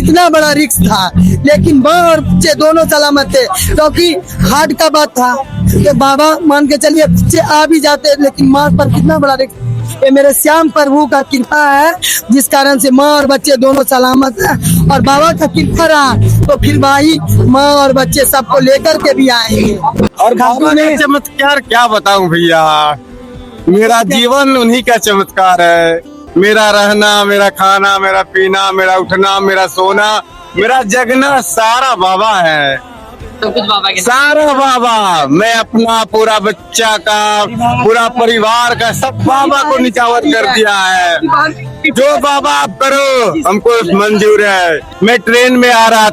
कितना बड़ा रिस्क था, लेकिन माँ और बच्चे दोनों सलामत थे, क्योंकि हार्ट का बात था कि बाबा मान के चलिए बच्चे आ भी जाते, लेकिन माँ पर कितना बड़ा रिस्क। ये मेरे श्याम प्रभु का कृपा है, जिस कारण से माँ और बच्चे दोनों सलामत है, और बाबा का कृपा रहा तो फिर भाई माँ और बच्चे सबको लेकर के भी आएंगे। और बाबा का चमत्कार क्या बताऊं भैया, मेरा जीवन उन्हीं का चमत्कार है। मेरा रहना, मेरा खाना, मेरा पीना, मेरा उठना, मेरा सोना, मेरा जगना सारा बाबा है। तो कुछ बाबा के सारा बाबा, मैं अपना पूरा बच्चा का, पूरा परिवार का सब बाबा को निचावर कर दिया है। जो बाबा आप करो हमको मंजूर है। मैं ट्रेन में आ रहा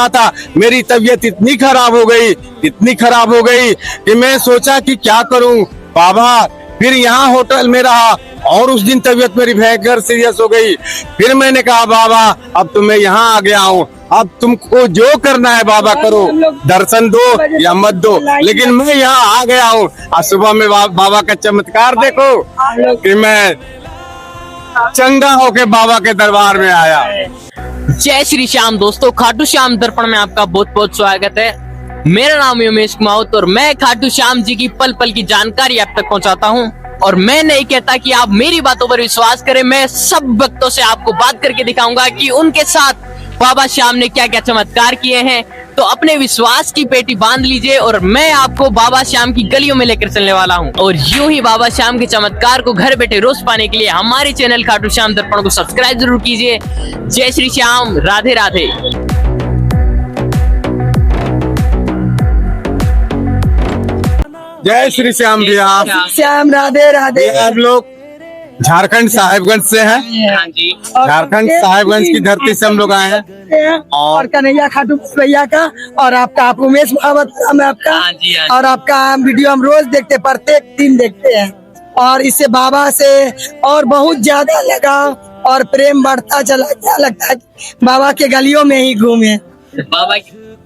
था, मेरी तबीयत इतनी खराब हो गई कि मैं सोचा कि क्या करूं बाबा। फिर यहाँ होटल में रहा और उस दिन तबीयत मेरी भयंकर सीरियस हो गई। फिर मैंने कहा बाबा अब तो मैं यहाँ आ गया हूँ, अब तुमको जो करना है बाबा करो, दर्शन दो या मत दो, लेकिन मैं यहाँ आ गया हूँ। आज सुबह में बाबा का चमत्कार देखो कि मैं चंगा होके बाबा के दरबार में आया। जय श्री श्याम दोस्तों, खाटू श्याम दर्पण में आपका बहुत बहुत स्वागत है। मेरा नाम है उमेश कुमार और मैं खाटू श्याम जी की पल पल की जानकारी आप तक पहुंचाता हूं। और मैं नहीं कहता कि आप मेरी बातों पर विश्वास करें, मैं सब भक्तों से आपको बात करके दिखाऊंगा कि उनके साथ बाबा श्याम ने क्या क्या चमत्कार किए हैं। तो अपने विश्वास की पेटी बांध लीजिए और मैं आपको बाबा श्याम की गलियों में लेकर चलने वाला हूं। और यूं ही बाबा श्याम के चमत्कार को घर बैठे रोज पाने के लिए हमारे चैनल खाटू श्याम दर्पण को सब्सक्राइब जरूर कीजिए। जय श्री श्याम, राधे राधे। जय श्री श्याम भैया। श्याम राधे राधे। आप लोग झारखंड साहिबगंज से हैं? हाँ जी। झारखंड साहिबगंज की धरती से हम लोग आए हैं और कन्हैया खाटू भैया का और आपका आप उमेश महावत नाम है आपका। हाँ जी, हाँ जी। और आपका वीडियो हम रोज देखते, प्रत्येक दिन देखते हैं, और इससे बाबा से और बहुत ज्यादा लगा और प्रेम बढ़ता चला। क्या लगता है बाबा के गलियों में ही घूमे। बाबा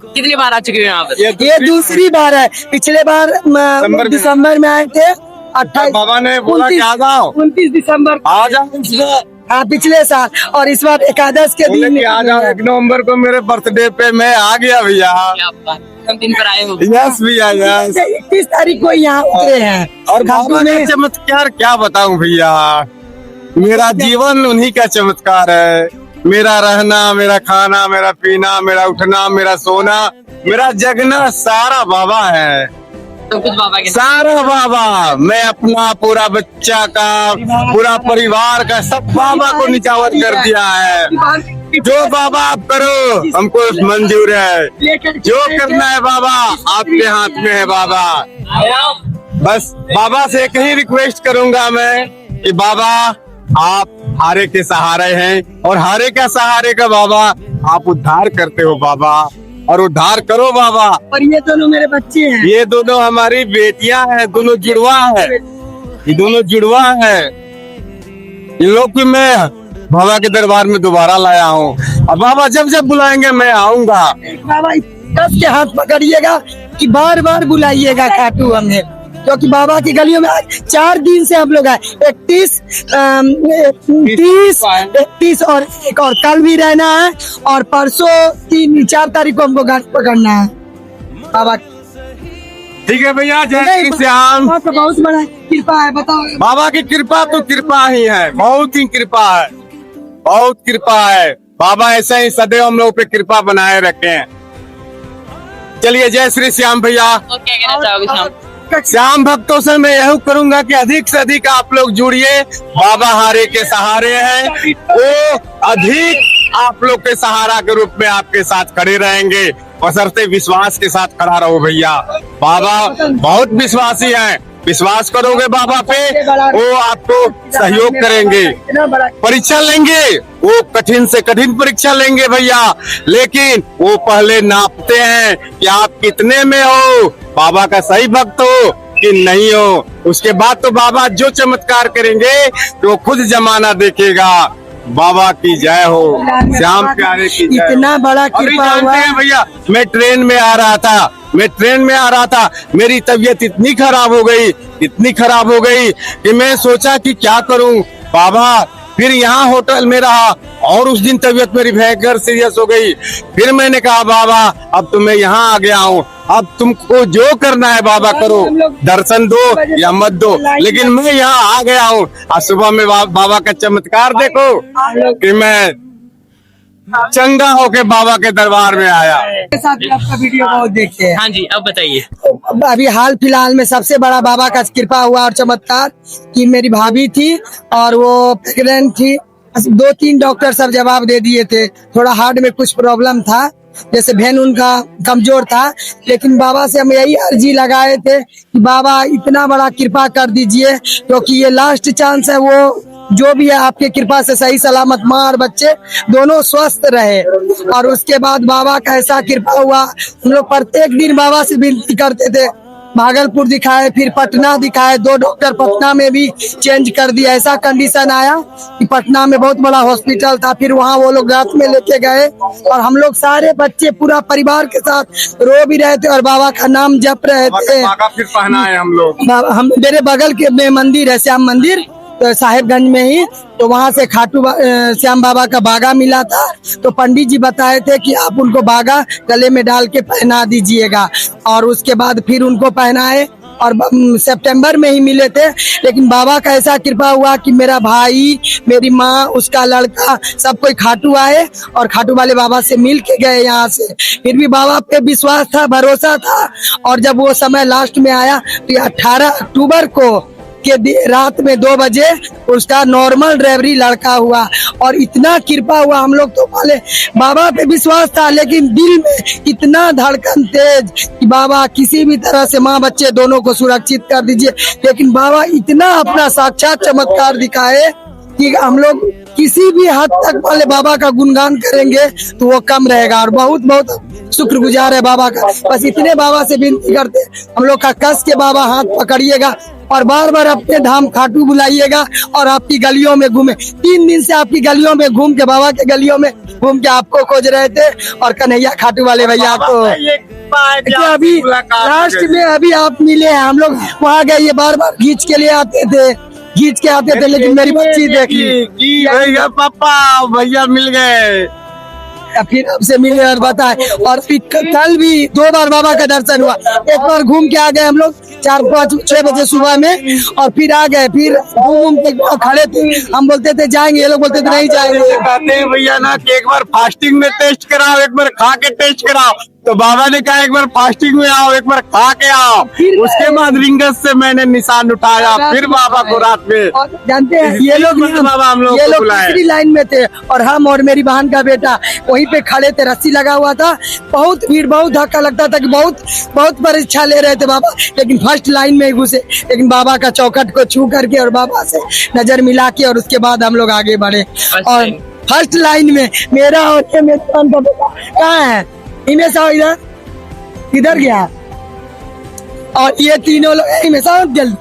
कितनी बार आ चुके हैं यहाँ पर? ये दूसरी बार है, पिछले बार दिसंबर में आए थे 28। बाबा ने बोला कि आ जाओ 29 दिसंबर आ जाओ। हाँ पिछले साल, और इस बार एकादश के दिन आ जाओ। 1 नवंबर को मेरे बर्थडे पे मैं आ गया भैया। कम दिन पर आए हो? यस भैया यस। 31 तारीख को यहाँ उतरे हैं। और बाबा का चमत्कार क्या बताऊं भैया, मेरा जीवन उन्हीं का चमत्कार है। मेरा रहना, मेरा खाना, मेरा पीना, मेरा उठना, मेरा सोना, मेरा जगना सारा बाबा है। तो कुछ बाबा के सारा बाबा, मैं अपना पूरा बच्चा का, पूरा परिवार का सब बाबा को निचावर कर दिया है। जो बाबा आप करो हमको मंजूर है। जो करना है बाबा आपके हाथ में है बाबा। बस बाबा से एक ही रिक्वेस्ट करूंगा मैं कि बाबा आप हारे के सहारे हैं, और हारे का सहारे का बाबा आप उद्धार करते हो बाबा, और उद्धार करो बाबा। और ये दोनों मेरे बच्चे हैं। ये दोनों हमारी बेटियां हैं, दोनों जुड़वा है, ये दोनों जुड़वा है। इन लोग को मैं बाबा के दरबार में दोबारा लाया हूँ, और बाबा जब जब बुलाएंगे मैं आऊंगा। बाबा कस के हाथ पकड़िएगा कि बार बार बुलाइएगा खाटू हमें, क्योंकि बाबा की गलियों में 4 दिन से हम लोग आए। 31, 30 और एक और कल भी रहना है, और परसों 3-4 तारीख को हमको गाड़ी पकड़ना है। बाबा ठीक है भैया, जय श्री श्याम। तो बहुत बड़ा कृपा है, बताओ। बाबा की कृपा तो कृपा ही है, बहुत ही कृपा है, बहुत कृपा है। बाबा ऐसे ही सदैव हम लोग पे कृपा बनाए रखे। चलिए जय श्री श्याम भैया। और क्या कहना चाहोगे श्याम? श्याम भक्तों से मैं यही करूंगा कि अधिक से अधिक आप लोग जुड़िए। बाबा हारे के सहारे हैं, वो अधिक आप लोग के सहारा के रूप में आपके साथ खड़े रहेंगे, बशर्ते विश्वास के साथ खड़ा रहो भैया। बाबा बहुत विश्वासी हैं, विश्वास करोगे बाबा पे वो आपको सहयोग करेंगे। परीक्षा लेंगे, वो कठिन से कठिन परीक्षा लेंगे भैया, लेकिन वो पहले नापते हैं कि आप कितने में हो, बाबा का सही भक्त हो कि नहीं हो। उसके बाद तो बाबा जो चमत्कार करेंगे तो खुद जमाना देखेगा। बाबा की जय हो, श्याम प्यारे की जय। इतना बड़ा कृपा हुआ भैया। मैं ट्रेन में आ रहा था, मेरी तबीयत इतनी खराब हो गई कि मैं सोचा कि क्या करूं बाबा। फिर यहाँ होटल में रहा और उस दिन तबीयत मेरी भयंकर सीरियस हो गई। फिर मैंने कहा बाबा अब तो मैं यहाँ आ गया हूँ, अब तुमको जो करना है बाबा करो, दर्शन दो या मत दो, लेकिन मैं यहाँ आ गया हूँ। आज सुबह में बाबा का चमत्कार देखो कि मैं चंगा होके बाबा के दरबार में आया। साथ में आपका वीडियो बहुत देखते हैं। हाँ जी, अब बताइए। अभी हाल फिलहाल में सबसे बड़ा बाबा का कृपा हुआ और चमत्कार कि मेरी भाभी थी और वो प्रेग्नेंट थी। 2-3 डॉक्टर सब जवाब दे दिए थे, थोड़ा हार्ट में कुछ प्रॉब्लम था, जैसे भेन उनका कमजोर था, लेकिन बाबा से हम यही अर्जी लगाए थे कि बाबा इतना बड़ा कृपा कर दीजिए क्योंकि ये लास्ट चांस है, वो जो भी है आपके कृपा से सही सलामत माँ और बच्चे दोनों स्वस्थ रहे। और उसके बाद बाबा का ऐसा कृपा हुआ, हम लोग प्रत्येक दिन बाबा से विनती करते थे। भागलपुर दिखाए, फिर पटना दिखाए, 2 डॉक्टर पटना में भी चेंज कर दिया। ऐसा कंडीशन आया कि पटना में बहुत बड़ा हॉस्पिटल था, फिर वहाँ वो लोग रात में लेके गए और हम लोग सारे बच्चे पूरा परिवार के साथ रो भी रहे थे और बाबा का नाम जप रहे थे। फिर पहनाए हम लोग। हम मेरे बगल के में मंदिर है श्याम मंदिर, तो साहेबगंज में ही, तो वहाँ से खाटू श्याम बाबा का बागा मिला था, तो पंडित जी बताए थे कि आप उनको बागा गले में डाल के पहना दीजिएगा। और उसके बाद फिर उनको पहनाए और सितंबर में ही मिले थे। लेकिन बाबा का ऐसा कृपा हुआ कि मेरा भाई, मेरी माँ, उसका लड़का, सब कोई खाटू आए और खाटू वाले बाबा से मिल के गए यहाँ से। फिर भी बाबा पे विश्वास था, भरोसा था। और जब वो समय लास्ट में आया तो 18 अक्टूबर को के रात में 2 बजे उसका नॉर्मल डिलीवरी लड़का हुआ। और इतना कृपा हुआ, हम लोग तो वाले बाबा पे विश्वास था, लेकिन दिल में इतना धड़कन तेज कि बाबा किसी भी तरह से माँ बच्चे दोनों को सुरक्षित कर दीजिए। लेकिन बाबा इतना अपना साक्षात चमत्कार दिखाए कि हम लोग किसी भी हद तक वाले बाबा का गुणगान करेंगे तो वो कम रहेगा। और बहुत बहुत शुक्रगुजार है बाबा का। बस इतने बाबा से विनती करते हम लोग का, कस के बाबा हाथ पकड़िएगा और बार बार अपने धाम खाटू बुलाइएगा और आपकी गलियों में घूमे। 3 दिन से आपकी गलियों में घूम के, बाबा के गलियों में घूम के आपको खोज रहे थे और कन्हैया खाटू वाले भैया को अभी लास्ट में अभी आप मिले हैं। हम लोग वहाँ गए, ये बार बार खींच के लिए आते थे, लेकिन मेरी बच्ची देखी भैया, पापा भैया मिल गए, फिर आपसे मिले और बताए। और फिर कल भी 2 बार बाबा का दर्शन हुआ। एक बार घूम के आ गए हम लोग 4-5-6 बजे सुबह में और फिर आ गए, फिर घूम के खड़े थे। हम बोलते थे जाएंगे, ये लोग बोलते थे नहीं जाएंगे। कहते हैं भैया ना कि एक बार फास्टिंग में टेस्ट कराओ, एक बार खा के टेस्ट कराओ, तो बाबा ने कहा एक बार फास्टिंग में आओ, एक बार खा के आओ। उसके बाद रिंगस से मैंने निशान उठाया, फिर बाबा को रात में। और जानते हैं ये लोग बाबा हम लोग ये लोग दूसरी लाइन में थे और हम और मेरी बहन का बेटा वहीं पे खड़े थे, रस्सी लगा हुआ था। बहुत भीड़, बहुत धक्का लगता था कि बहुत परीक्षा ले रहे थे बाबा, लेकिन फर्स्ट लाइन में ही घुसे। लेकिन बाबा का चौखट को छू करके और बाबा से नजर मिला के और उसके बाद हम लोग आगे बढ़े। और फर्स्ट लाइन में मेरा और ये मेरी बहन का बेटा कहाँ है, हिमेश इधर गया और ये तीनों लोग हिमेश जल्दी।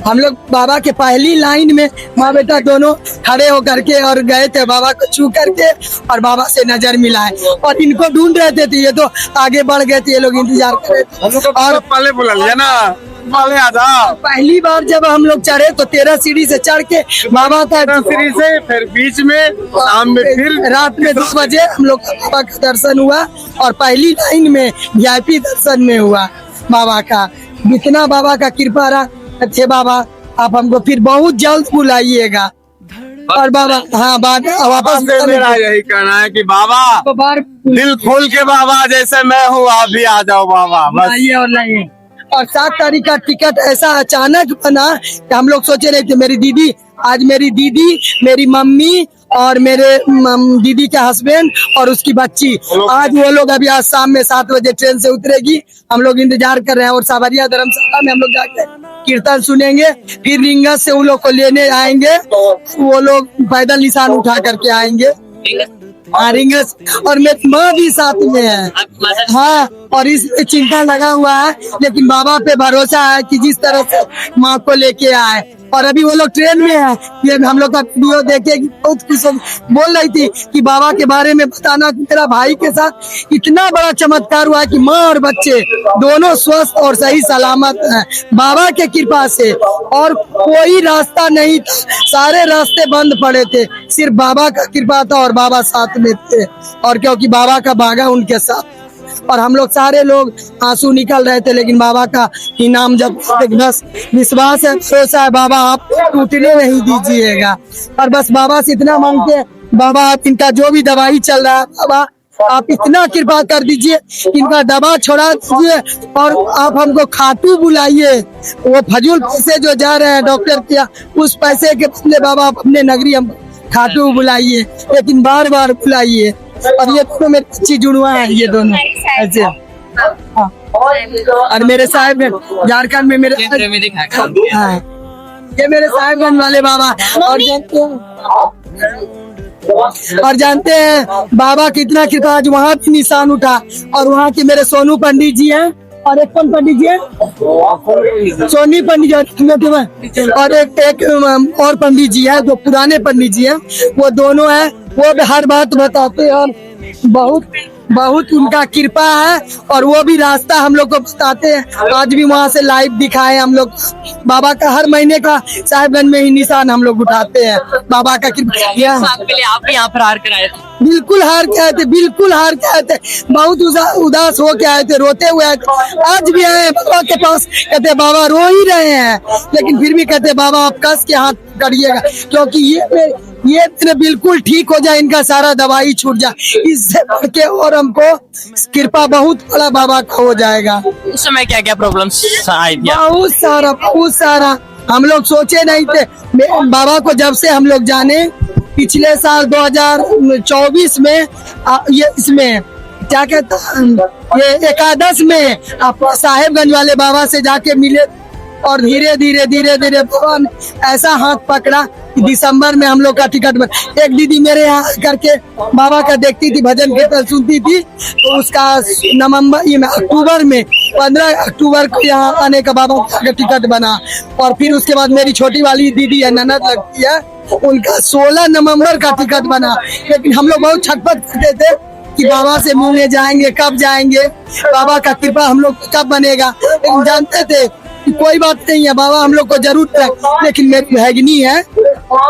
हम लोग बाबा के पहली लाइन में माँ बेटा दोनों खड़े होकर के और गए थे, बाबा को छू करके और बाबा से नजर मिलाए और इनको ढूंढ रहे थे। ये तो आगे बढ़ गए थे, ये लोग इंतजार कर रहे थे। और पहले बुला लिया ना, पहले आ जाओ। पहली बार जब हम लोग चढ़े तो 13 सीढ़ी से चढ़ के बाबा का सीढ़ी से, फिर बीच में, शाम में, फिर रात में 2 बजे हम लोग का बाबा का दर्शन हुआ और पहली लाइन में VIP दर्शन में हुआ बाबा का। इतना बाबा का कृपा रहा थे। बाबा आप हमको फिर बहुत जल्द बुलाइएगा। और बाबा हाँ वापस मेरा यही कहना है कि बाबा दिल खोल के, बाबा जैसे मैं हूँ आप भी आ जाओ बाबा, बस। और लाइए। और 7 तारीख का टिकट ऐसा अचानक बना कि हम लोग सोचे रहे थे, मेरी दीदी, मेरी मम्मी और मेरे दीदी के हस्बैंड और उसकी बच्ची, आज वो लोग अभी आज शाम में 7 बजे ट्रेन से उतरेगी। हम लोग इंतजार कर रहे हैं और सावरिया धर्मशाला में हम लोग जाके कीर्तन सुनेंगे, फिर रिंगस से उन लोग को लेने आएंगे। वो लोग पैदल निशान उठा करके आएंगे। हाँ रिंगस, और मेरी माँ भी साथ में है। हाँ, और इस चिंता लगा हुआ है, लेकिन बाबा पे भरोसा है कि जिस तरह से माँ को लेके आए और अभी वो लोग ट्रेन में है। ये हम लोग का वीडियो देखे बहुत खुश बोल रही थी कि बाबा के बारे में बताना कि मेरा भाई के साथ इतना बड़ा चमत्कार हुआ है कि माँ और बच्चे दोनों स्वस्थ और सही सलामत हैं बाबा के कृपा से। और कोई रास्ता नहीं था, सारे रास्ते बंद पड़े थे, सिर्फ बाबा का कृपा था और बाबा साथ में थे। और क्योंकि बाबा का बागा उनके साथ, और हम लोग सारे लोग आंसू निकल रहे थे, लेकिन बाबा का इनाम जब बस विश्वास है, भरोसा है, बाबा आप टूटने नहीं दीजिएगा। और बस बाबा से इतना मांगते हैं, बाबा आप इनका जो भी दवाई चल रहा है, बाबा आप इतना कृपा कर दीजिए, इनका दवा छोड़ा दीजिए और आप हमको खाटू बुलाइए। वो फजूल पैसे जो जा रहे हैं डॉक्टर किया, उस पैसे के बदले बाबा आप अपने नगरी हम खाटू बुलाइए, लेकिन बार बार बुलाइए। और ये दोनों मेरी अच्छी जुड़वा है, ये दोनों ऐसे। हाँ। और मेरे साहब झारखंड में मेरे हाँ, ये मेरे साहेबगंज वाले बाबा। और जानते हैं बाबा कितना कृपा, आज वहाँ भी निशान उठा। और वहाँ के मेरे सोनू पंडित जी हैं और एक कौन पंडित जी है, सोनी पंडित जी, और एक और पंडित जी है जो पुराने पंडित जी हैं, वो दोनों हैं। वो भी हर बात बताते हैं और बहुत बहुत उनका कृपा है। और वो भी रास्ता हम लोग को बताते हैं। आज भी वहाँ से लाइव दिखाए हम लोग। बाबा का हर महीने का साहिबगंज में ही निशान हम लोग उठाते हैं। बाबा का कृपा। आप भी यहाँ पर हार कर आए थे? बिल्कुल हार के आए थे, बिल्कुल हार के आए थे, बहुत उदास हो के आए थे, रोते हुए आए थे। आज भी आए बाबा के पास, कहते बाबा रो ही रहे हैं, लेकिन फिर भी कहते बाबा आप कस के हाथ करिएगा, क्योंकि ये मेरे बिल्कुल ठीक हो जाए, इनका सारा दवाई छूट जाए। इससे बढ़ के और हमको कृपा बहुत बड़ा बाबा का हो जाएगा। उस समय क्या क्या प्रॉब्लम आई थी? बहुत सारा हम लोग सोचे नहीं थे। बाबा को जब से हम लोग जाने, पिछले साल 2024 में ये इसमें क्या कहता ये एकादश में आप साहेबगंज वाले बाबा से जाके मिले। और धीरे धीरे बाबा ने ऐसा हाथ पकड़ा कि दिसंबर में हम लोग का टिकट बना। एक दीदी मेरे यहाँ करके बाबा का देखती थी, भजन कीर्तन सुनती थी, तो उसका अक्टूबर में 15 अक्टूबर को यहाँ आने का बाबा का टिकट बना। और फिर उसके बाद मेरी छोटी वाली दीदी है, ननद लगती है, उनका 16 नवंबर का टिकट बना। लेकिन हम लोग बहुत छटपट करते थे कि बाबा से मिलने जाएंगे, कब जाएंगे, बाबा का कृपा हम लोग कब बनेगा। लेकिन जानते थे कि कोई बात नहीं है, बाबा हम लोग को जरूर है। लेकिन मेरी भैगनी है,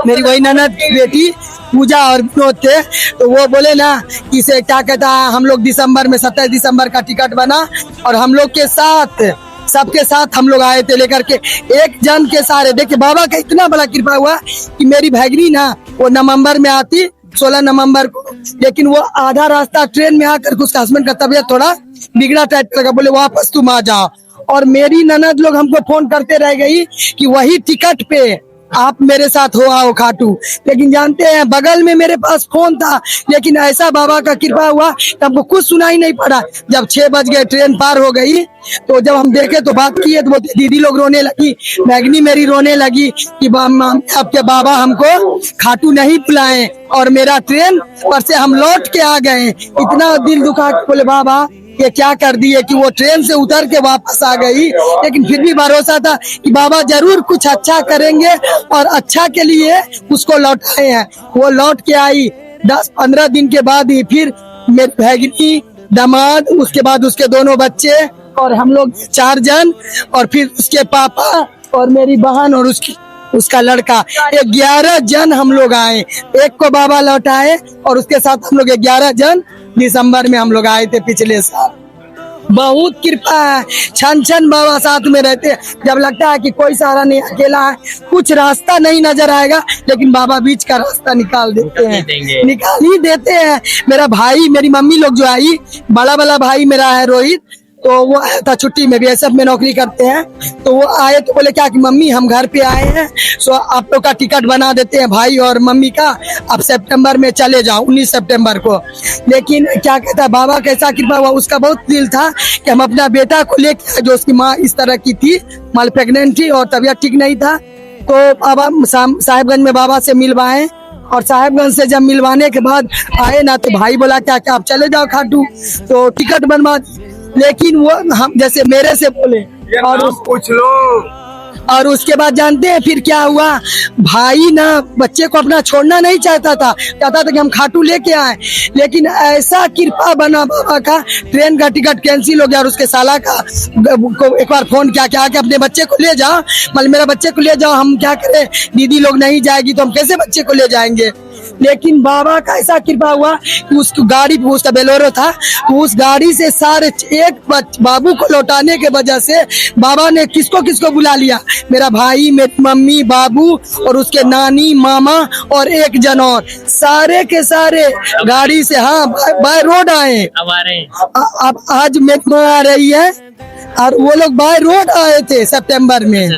मेरी वही ननद की बेटी पूजा और विनोद थे, तो वो बोले ना कि इसे क्या कहता है, हम लोग दिसंबर में 27 दिसंबर का टिकट बना और हम लोग के साथ सबके साथ हम लोग आए थे लेकर के, एक जन के सारे। देखिए बाबा का इतना बड़ा कृपा हुआ कि मेरी भैगनी ना वो नवंबर में आती, 16 नवंबर को, लेकिन वो आधा रास्ता ट्रेन में आकर उसका हस्बैंड का तबीयत थोड़ा बिगड़ा टाइप लगा, बोले वापस तुम आ जाओ। और मेरी ननद लोग हमको फोन करते रह गई कि वही टिकट पे आप मेरे साथ हो आओ खाटू। लेकिन जानते हैं बगल में मेरे पास फोन था, लेकिन ऐसा बाबा का कृपा हुआ हमको कुछ सुनाई नहीं पड़ा। जब 6 बज गए, ट्रेन पार हो गई, तो जब हम देखे तो बात किए तो दीदी लोग रोने लगी, मैगनी मेरी रोने लगी कि आपके बाबा हमको खाटू नहीं बुलाए और मेरा ट्रेन पर से हम लौट के आ गए। इतना दिल दुखा बोले बाबा ये क्या कर दिए कि वो ट्रेन से उतर के वापस आ गई। लेकिन फिर भी भरोसा था कि बाबा जरूर कुछ अच्छा करेंगे और अच्छा के लिए उसको लौटाए हैं। वो लौट के आई 10-15 दिन के बाद ही फिर मेरी भैगनी, दामाद, उसके बाद उसके दोनों बच्चे और हम लोग 4 जन, और फिर उसके पापा और मेरी बहन और उसका लड़का, 11 जन हम लोग आए। एक को बाबा लौटाए और उसके साथ हम लोग 11 जन दिसंबर में हम लोग आए थे पिछले साल। बहुत कृपा है, छन बाबा साथ में रहते हैं। जब लगता है कि कोई सहारा नहीं, अकेला है, कुछ रास्ता नहीं नजर आएगा, लेकिन बाबा बीच का रास्ता निकाल देते हैं, निकाल ही देते हैं। मेरा भाई, मेरी मम्मी लोग जो आई, बड़ा भाई मेरा है रोहित, तो वो आया था छुट्टी में, बीएसएफ में नौकरी करते हैं, तो वो आए तो बोले क्या कि मम्मी हम घर पे आए हैं, सो आप लोग का टिकट बना देते हैं भाई और मम्मी का, आप सितंबर में चले जाओ, 19 सितंबर को। लेकिन क्या कहता है बाबा कैसा कृपा हुआ, उसका बहुत दिल था कि हम अपना बेटा को लेके, जो उसकी माँ इस तरह की थी, माल प्रेगनेंट थी और तबीयत ठीक नहीं था, तो बाबा साहिबगंज में बाबा से मिलवाए। और साहिबगंज से जब मिलवाने के बाद आए ना, तो भाई बोला क्या आप चले जाओ खाटू, तो टिकट बनवा। लेकिन वो हम जैसे मेरे से बोले और पूछ लो और उसके बाद जानते हैं फिर क्या हुआ, भाई ना बच्चे को अपना छोड़ना नहीं चाहता था, कहता था कि हम खाटू लेके आए, लेकिन ऐसा कृपा बना बाबा का, ट्रेन का टिकट कैंसिल हो गया और उसके साला का को एक बार फोन किया कि आके अपने बच्चे को ले जाओ, मतलब मेरा बच्चे को ले जाओ, हम क्या करें, दीदी लोग नहीं जाएगी तो हम कैसे बच्चे को ले जाएंगे। लेकिन बाबा का ऐसा कृपा हुआ कि उस गाड़ी, उसका बेलोरो था, तो उस गाड़ी से सारे एक बाबू को लौटाने के वजह से बाबा ने किसको किसको बुला लिया, मेरा भाई, मेरी मम्मी, बाबू और उसके नानी, मामा और एक जन और, सारे के सारे गाड़ी से, हाँ, बाय रोड आए। अब आ रहे हैं। अब आज मेरी माँ आ रही है और वो लोग बाय रोड आए थे सितंबर में,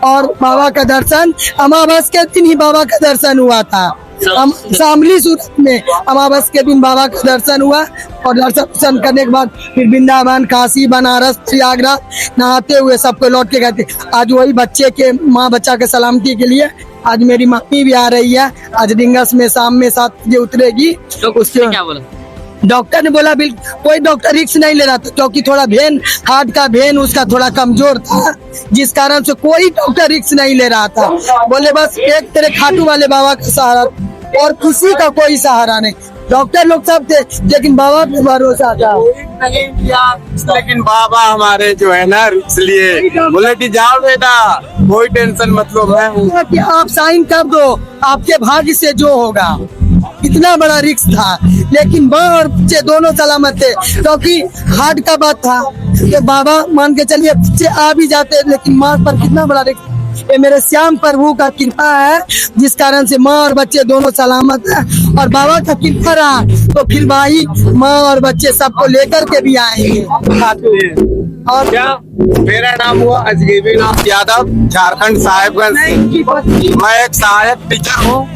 और बाबा का दर्शन अमावस के दिन ही बाबा का दर्शन हुआ था। शामली सूरत में अमावस के दिन बाबा का दर्शन हुआ, और दर्शन करने के बाद फिर वृंदावन, काशी, बनारस, प्रयागराज नहाते हुए सबको लौट के गए थे। आज वही बच्चे के, माँ बच्चा के सलामती के लिए आज मेरी मम्मी भी आ रही है, आज डिंगस में शाम में 7 बजे उतरेगी। तो उससे क्या बोला? डॉक्टर ने बोला बिल्कुल कोई डॉक्टर रिस्क नहीं ले रहा था, क्योंकि थोड़ा वेन, हार्ट का वेन उसका थोड़ा कमजोर था, जिस कारण से कोई डॉक्टर रिस्क नहीं ले रहा था। बोले बस एक तेरे खाटू वाले बाबा का सहारा, और किसी का कोई सहारा नहीं। डॉक्टर लोग सब थे, लेकिन बाबा पे भरोसा था। लेकिन बाबा हमारे जो है ना, इसलिए बोले कि जाओ बेटा, कोई टेंशन मत लो, मैं कि आप साइन कर दो, आपके भाग्य से जो होगा। इतना बड़ा रिस्क था, लेकिन माँ और बच्चे दोनों सलामत थे, क्योंकि हार्ट का बात था कि बाबा मान के चलिए बच्चे आ भी जाते, लेकिन माँ पर कितना बड़ा रिस्क। ये मेरे श्याम प्रभु का कृपा है, जिस कारण से माँ और बच्चे दोनों सलामत हैं, और बाबा का कृपा रहा तो फिर भाई, माँ और बच्चे सबको लेकर के भी आएंगे। और क्या, मेरा नाम हुआ अजगैबीनाथ यादव, झारखंड साहिबगंज। मैं एक सहायक टीचर हूँ